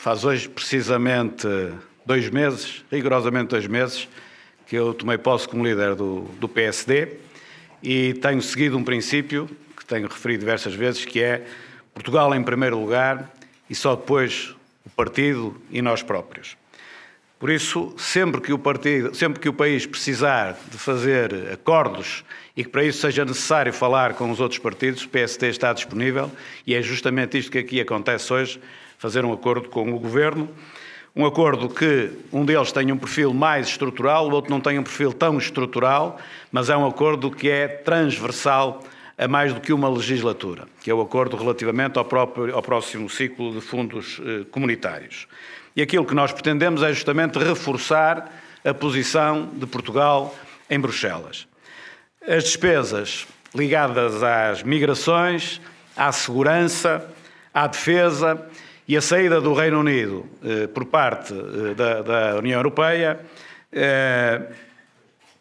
Faz hoje precisamente 2 meses, rigorosamente 2 meses, que eu tomei posse como líder do PSD e tenho seguido um princípio que tenho referido diversas vezes, que é Portugal em primeiro lugar e só depois o partido e nós próprios. Por isso, sempre que o país precisar de fazer acordos e que para isso seja necessário falar com os outros partidos, o PSD está disponível e é justamente isto que aqui acontece hoje, fazer um acordo com o Governo, um acordo que um deles tem um perfil mais estrutural, o outro não tem um perfil tão estrutural, mas é um acordo que é transversal a mais do que uma legislatura, que é o acordo relativamente ao próximo ciclo de fundos comunitários. E aquilo que nós pretendemos é justamente reforçar a posição de Portugal em Bruxelas. As despesas ligadas às migrações, à segurança, à defesa e a saída do Reino Unido por parte da União Europeia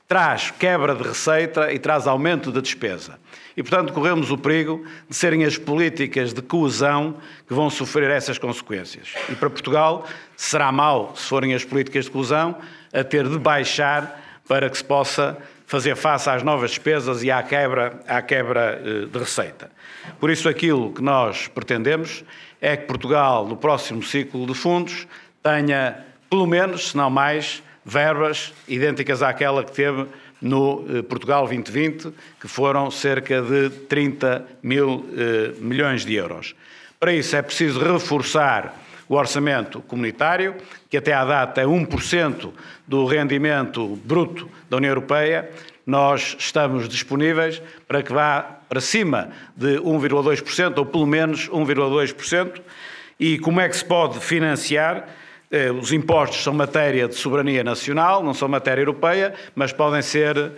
traz quebra de receita e traz aumento da despesa. E, portanto, corremos o perigo de serem as políticas de coesão que vão sofrer essas consequências. E para Portugal será mau, se forem as políticas de coesão, a ter de baixar para que se possa fazer face às novas despesas e à quebra de receita. Por isso, aquilo que nós pretendemos é que Portugal, no próximo ciclo de fundos, tenha, pelo menos, se não mais, verbas idênticas àquela que teve no Portugal 2020, que foram cerca de 30 mil milhões de euros. Para isso é preciso reforçar o orçamento comunitário, que até à data é 1% do rendimento bruto da União Europeia. Nós estamos disponíveis para que vá para cima de 1,2%, ou pelo menos 1,2%. E como é que se pode financiar? Os impostos são matéria de soberania nacional, não são matéria europeia, mas podem ser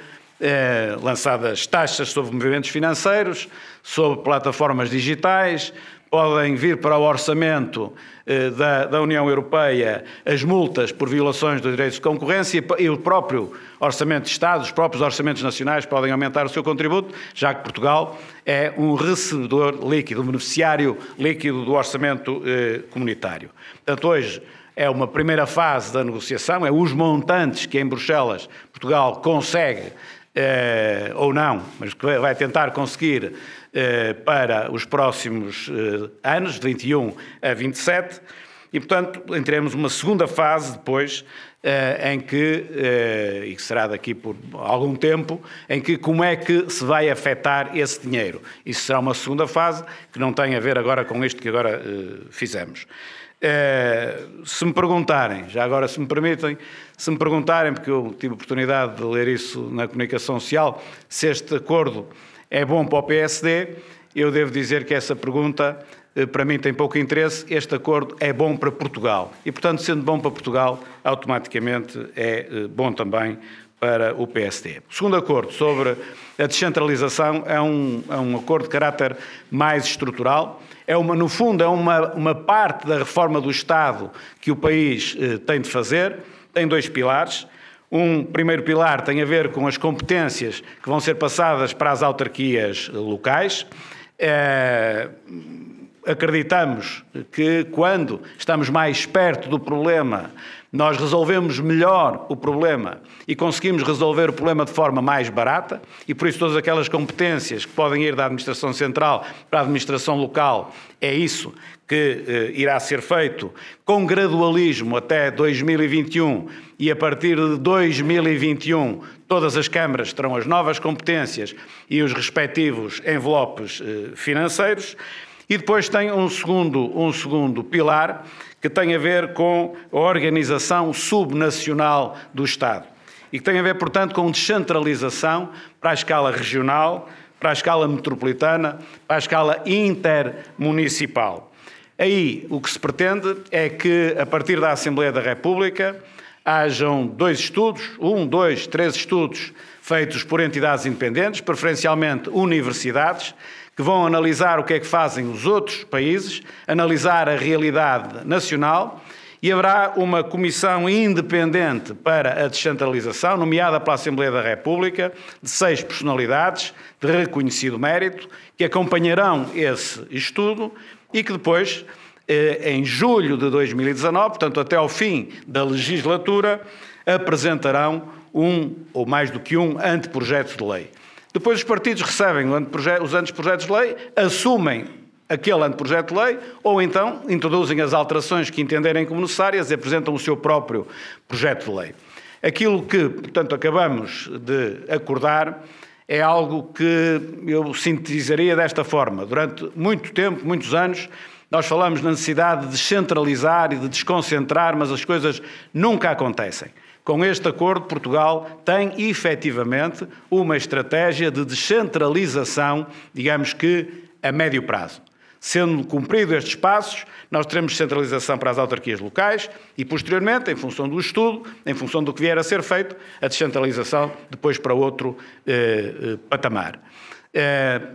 lançadas taxas sobre movimentos financeiros, sobre plataformas digitais, podem vir para o orçamento da União Europeia as multas por violações dos direitos de concorrência e o próprio orçamento de Estado, os próprios orçamentos nacionais podem aumentar o seu contributo, já que Portugal é um recebedor líquido, um beneficiário líquido do orçamento comunitário. Portanto, hoje é uma primeira fase da negociação, é os montantes que em Bruxelas Portugal consegue, ou não, mas que vai tentar conseguir para os próximos anos, de 21 a 27, e portanto entremos numa segunda fase depois, em que, e que será daqui por algum tempo, em que como é que se vai afetar esse dinheiro. Isso será uma segunda fase que não tem a ver agora com isto que agora fizemos. Se me perguntarem, já agora se me permitem, se me perguntarem, porque eu tive a oportunidade de ler isso na comunicação social, se este acordo é bom para o PSD, eu devo dizer que essa pergunta para mim tem pouco interesse. Este acordo é bom para Portugal e, portanto, sendo bom para Portugal, automaticamente é bom também para o PSD. O segundo acordo sobre a descentralização é um acordo de caráter mais estrutural. No fundo, é uma parte da reforma do Estado que o país tem de fazer. Tem 2 pilares. Um primeiro pilar tem a ver com as competências que vão ser passadas para as autarquias locais. Acreditamos que quando estamos mais perto do problema, nós resolvemos melhor o problema e conseguimos resolver o problema de forma mais barata e por isso todas aquelas competências que podem ir da administração central para a administração local, é isso que irá ser feito com gradualismo até 2021 e a partir de 2021 todas as câmaras terão as novas competências e os respectivos envelopes financeiros. E depois tem um segundo pilar que tem a ver com a organização subnacional do Estado e que tem a ver, portanto, com descentralização para a escala regional, para a escala metropolitana, para a escala intermunicipal. Aí o que se pretende é que, a partir da Assembleia da República, hajam 2 estudos, 1, 2, 3 estudos feitos por entidades independentes, preferencialmente universidades, que vão analisar o que é que fazem os outros países, analisar a realidade nacional e haverá uma comissão independente para a descentralização, nomeada pela Assembleia da República, de 6 personalidades de reconhecido mérito, que acompanharão esse estudo e que depois em julho de 2019, portanto até ao fim da legislatura, apresentarão um ou mais do que um anteprojeto de lei. Depois os partidos recebem os anteprojetos de lei, assumem aquele anteprojeto de lei ou então introduzem as alterações que entenderem como necessárias e apresentam o seu próprio projeto de lei. Aquilo que, portanto, acabamos de acordar é algo que eu sintetizaria desta forma. Durante muito tempo, muitos anos, nós falamos na necessidade de descentralizar e de desconcentrar, mas as coisas nunca acontecem. Com este acordo, Portugal tem efetivamente uma estratégia de descentralização, digamos que a médio prazo. Sendo cumpridos estes passos, nós teremos descentralização para as autarquias locais e, posteriormente, em função do estudo, em função do que vier a ser feito, a descentralização depois para outro patamar.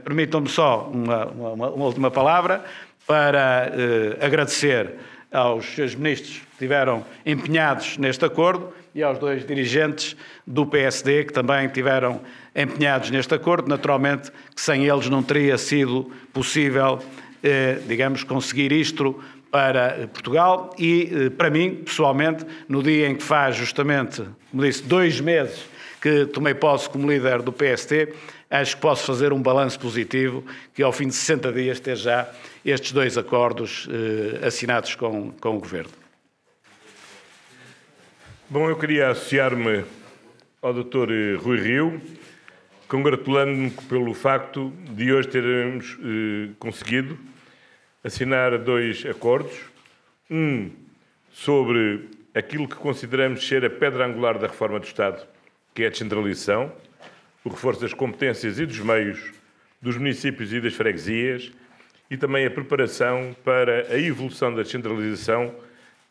Permitam-me só uma última palavra para agradecer aos seus ministros que estiveram empenhados neste acordo e aos dois dirigentes do PSD que também estiveram empenhados neste acordo. Naturalmente que sem eles não teria sido possível, digamos, conseguir isto para Portugal e, para mim, pessoalmente, no dia em que faz justamente, como disse, 2 meses que tomei posse como líder do PSD, acho que posso fazer um balanço positivo, que ao fim de 60 dias ter já estes 2 acordos assinados com o Governo. Bom, eu queria associar-me ao Dr. Rui Rio, congratulando-me pelo facto de hoje termos conseguido assinar 2 acordos, um sobre aquilo que consideramos ser a pedra angular da reforma do Estado, que é a descentralização, o reforço das competências e dos meios dos municípios e das freguesias e também a preparação para a evolução da descentralização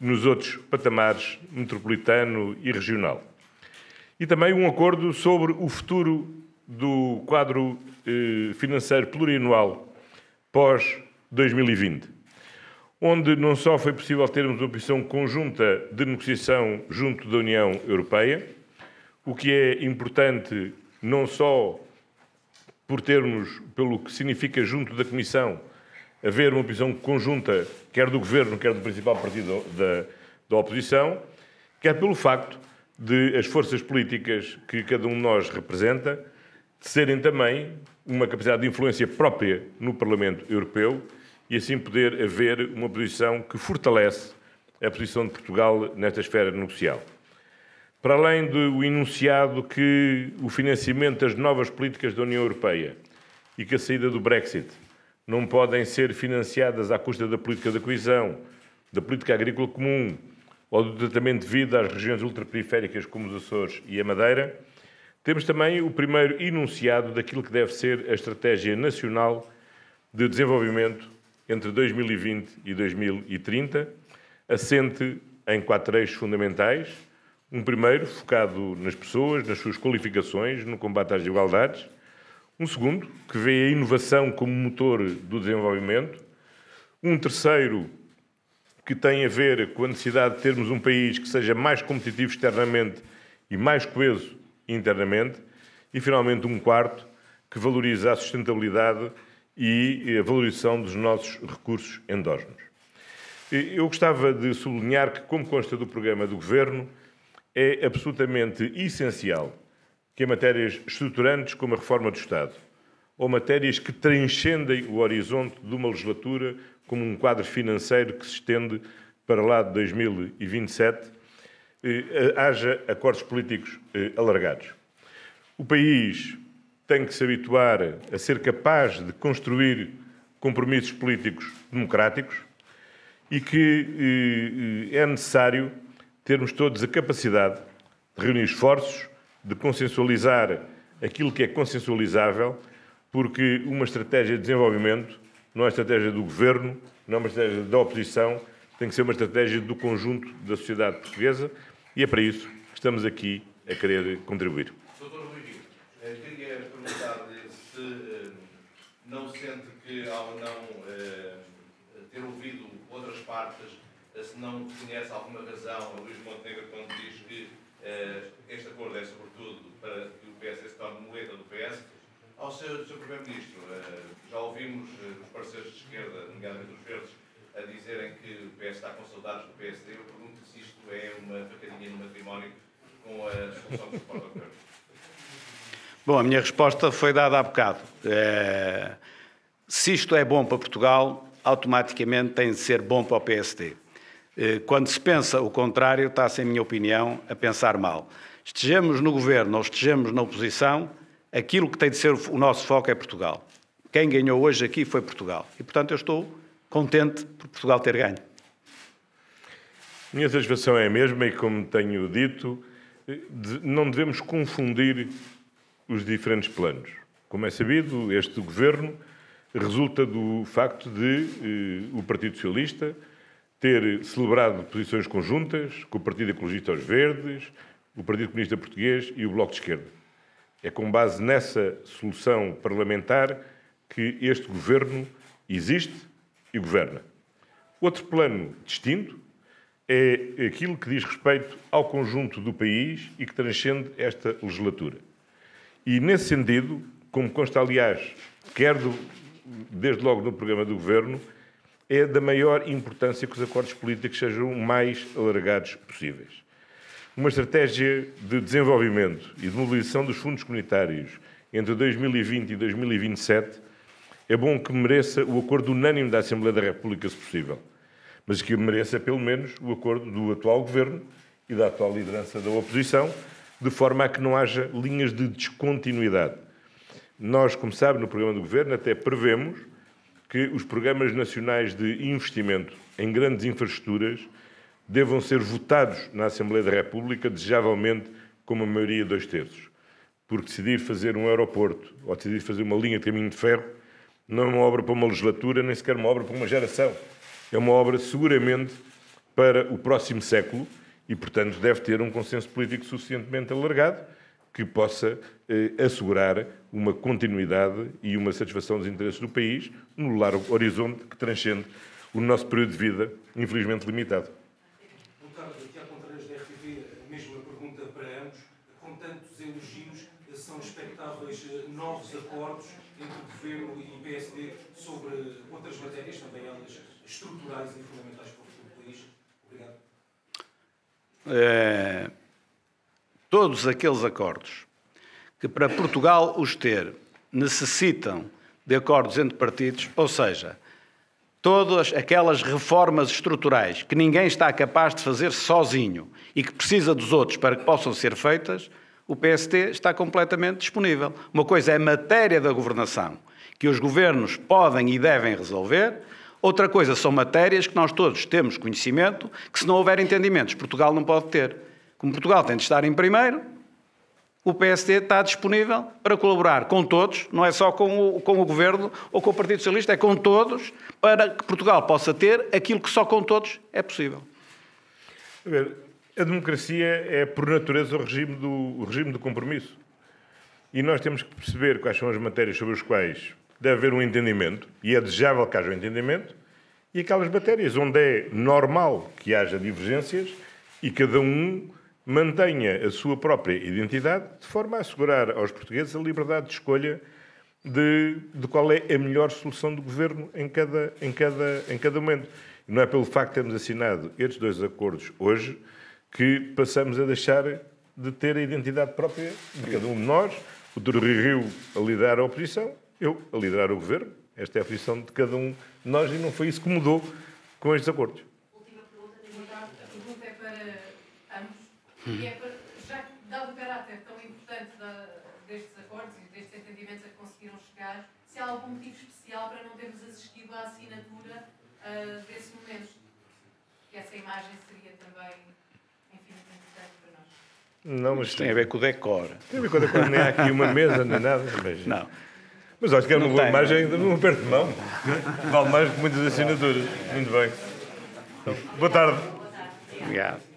nos outros patamares metropolitano e regional. E também um acordo sobre o futuro do quadro financeiro plurianual pós-2020, onde não só foi possível termos uma posição conjunta de negociação junto da União Europeia, o que é importante não só por termos, pelo que significa junto da Comissão, haver uma posição conjunta, quer do Governo, quer do principal partido da oposição, quer pelo facto de as forças políticas que cada um de nós representa serem também uma capacidade de influência própria no Parlamento Europeu e assim poder haver uma posição que fortalece a posição de Portugal nesta esfera negocial. Para além do enunciado que o financiamento das novas políticas da União Europeia e que a saída do Brexit não podem ser financiadas à custa da política da coesão, da política agrícola comum ou do tratamento devido às regiões ultraperiféricas como os Açores e a Madeira, temos também o primeiro enunciado daquilo que deve ser a Estratégia Nacional de Desenvolvimento entre 2020 e 2030, assente em 4 eixos fundamentais. Um primeiro, focado nas pessoas, nas suas qualificações, no combate às desigualdades. Um segundo, que vê a inovação como motor do desenvolvimento. Um terceiro, que tem a ver com a necessidade de termos um país que seja mais competitivo externamente e mais coeso internamente. E, finalmente, um quarto, que valoriza a sustentabilidade e a valorização dos nossos recursos endógenos. Eu gostava de sublinhar que, como consta do programa do Governo, é absolutamente essencial que em matérias estruturantes como a reforma do Estado, ou matérias que transcendem o horizonte de uma legislatura como um quadro financeiro que se estende para lá de 2027, haja acordos políticos alargados. O país tem que se habituar a ser capaz de construir compromissos políticos democráticos e que é necessário termos todos a capacidade de reunir esforços, de consensualizar aquilo que é consensualizável, porque uma estratégia de desenvolvimento não é estratégia do Governo, não é uma estratégia da oposição, tem que ser uma estratégia do conjunto da sociedade portuguesa e é para isso que estamos aqui a querer contribuir. Dr. Rui Rio, queria perguntar-lhe se não sente que, ao não ter ouvido outras partes, se não conhece alguma razão a Luís Montenegro quando diz que este acordo é sobretudo para que o PS se torne muleta do PS. Ao Sr. Primeiro-Ministro, já ouvimos os parceiros de esquerda, nomeadamente os verdes, a dizerem que o PS está com saudades do PSD, eu pergunto se isto é uma facadinha no matrimónio com a solução do suporte ao governo. Bom, a minha resposta foi dada há bocado. Se isto é bom para Portugal, automaticamente tem de ser bom para o PSD. Quando se pensa o contrário, está-se, em minha opinião, a pensar mal. Estejamos no governo ou estejamos na oposição, aquilo que tem de ser o nosso foco é Portugal. Quem ganhou hoje aqui foi Portugal. E, portanto, eu estou contente por Portugal ter ganho. Minha satisfação é a mesma e, como tenho dito, não devemos confundir os diferentes planos. Como é sabido, este governo resulta do facto de o Partido Socialista ter celebrado posições conjuntas com o Partido Ecologista aos Verdes, o Partido Comunista Português e o Bloco de Esquerda. É com base nessa solução parlamentar que este governo existe e governa. Outro plano distinto é aquilo que diz respeito ao conjunto do país e que transcende esta legislatura. E, nesse sentido, como consta, aliás, desde logo no programa do Governo, é da maior importância que os acordos políticos sejam o mais alargados possíveis. Uma estratégia de desenvolvimento e de mobilização dos fundos comunitários entre 2020 e 2027 é bom que mereça o acordo unânime da Assembleia da República, se possível, mas que mereça, pelo menos, o acordo do atual Governo e da atual liderança da oposição, de forma a que não haja linhas de descontinuidade. Nós, como sabe, no programa do Governo até prevemos que os programas nacionais de investimento em grandes infraestruturas devam ser votados na Assembleia da República, desejavelmente com uma maioria de 2/3. Porque decidir fazer um aeroporto ou decidir fazer uma linha de caminho de ferro não é uma obra para uma legislatura, nem sequer uma obra para uma geração. É uma obra, seguramente, para o próximo século e, portanto, deve ter um consenso político suficientemente alargado que possa assegurar uma continuidade e uma satisfação dos interesses do país no largo horizonte que transcende o nosso período de vida, infelizmente limitado. Boa tarde, Tiago Contreiras da RTV. A mesma pergunta para ambos. Com tantos elogios, são expectáveis novos acordos entre o Governo e o PSD sobre outras matérias, também elas estruturais e fundamentais para o futuro do país? Obrigado. Todos aqueles acordos que, para Portugal os ter, necessitam de acordos entre partidos, ou seja, todas aquelas reformas estruturais que ninguém está capaz de fazer sozinho e que precisa dos outros para que possam ser feitas, o PSD está completamente disponível. Uma coisa é matéria da governação, que os governos podem e devem resolver. Outra coisa são matérias que nós todos temos conhecimento, que se não houver entendimentos, Portugal não pode ter. Como Portugal tem de estar em primeiro, o PSD está disponível para colaborar com todos, não é só com o Governo ou com o Partido Socialista, é com todos, para que Portugal possa ter aquilo que só com todos é possível. A democracia é, por natureza, o regime do compromisso. E nós temos que perceber quais são as matérias sobre as quais deve haver um entendimento, e é desejável que haja um entendimento, e aquelas matérias onde é normal que haja divergências e cada um mantenha a sua própria identidade, de forma a assegurar aos portugueses a liberdade de escolha de qual é a melhor solução do governo em cada momento. E não é pelo facto de termos assinado estes dois acordos hoje que passamos a deixar de ter a identidade própria de cada um de nós, o Dr. Rui Rio a liderar a oposição, eu a liderar o governo. Esta é a posição de cada um de nós e não foi isso que mudou com estes acordos. Última pergunta. A pergunta é para ambos. E é para, já dado o caráter tão importante destes acordos e destes entendimentos a que conseguiram chegar, se há algum motivo especial para não termos assistido à assinatura desse momento? Que essa imagem seria também, enfim, muito importante para nós. Não, mas Tem a ver com o decor. Tem a ver com o decor, nem há aqui uma mesa, nem nada. Mas... Não. Mas acho que é uma boa tem. imagem de um aperto de mão. Vale mais que muitas assinaturas. Muito bem. Boa tarde. Obrigado.